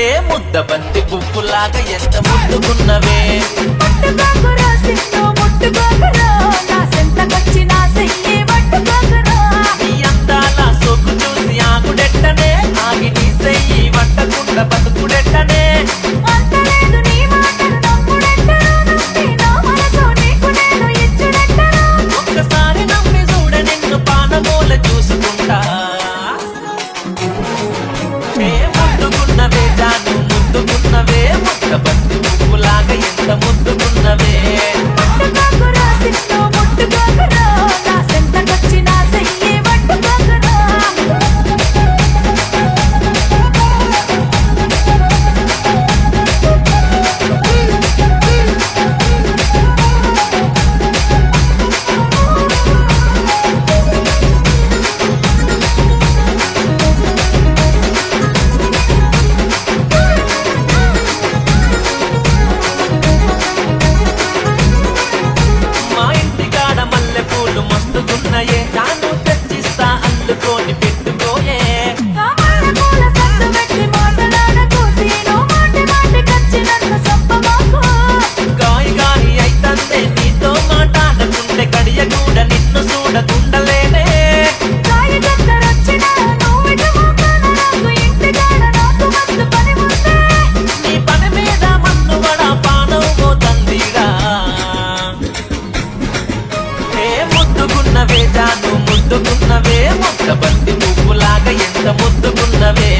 ముద్దుగున్నవే ముద్దబంతి పువ్వులాగా ఎంత ముద్దుగున్నవే నీ అందాల సొక్కు చూసి ఆగుడెట్టనే ఆగి నీ సెయ్యి వట్టకుండా బతుకుడెట్టనే ఒక్కసారి నమ్మి చూడ నిన్ను పానమూల చూసుకుంటా ముద్దుగున్నవే జాను ముద్దుగున్నవే ముద్దబంతి పువ్వులాగా ఎంత ముద్దుగున్నవే మస్తుగున్నయే జాను తెచ్చిస్తా అల్లుకొని పెట్టుకోయే గాయి గాయి అయితందే నీతో మాట్లాడుతుంటే గడియ కూడా నిన్ను చూడకుండలేనే నీ పని మీద మన్నువడ పానం పోతందిరా ముద్దుగున్నవే జాను ముద్దుగున్నవే ముద్దబంతి పువ్వులాగా ఎంత ముద్దుగున్నవే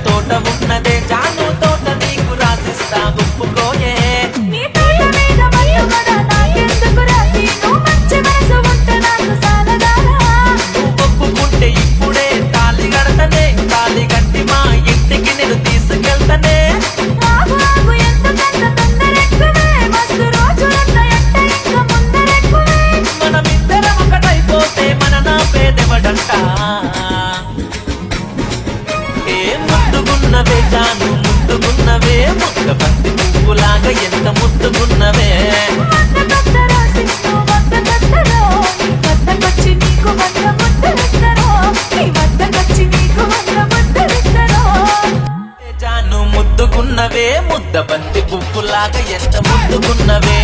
తోట ఉన్నదే జాను తోట నీకు రాసిస్తా ఒప్పుకోయే ఒప్పుకుంటే ఇప్పుడే తాళి కడతనే తాళి కట్టి మా ఇంటికి నేను తీసుకెళ్తానే మనమిద్దరం ఒకటైపోతే మన నా పేదెవడంట ముద్దుగున్నవే జాను ముద్దుగున్నవే ముద్దబంతి పువ్వులాగా ఎంత ముద్దుగున్నవే జాను ముద్దుగున్నవే ముద్దబంతి పువ్వులాగా ఎంత ముద్దుగున్నవే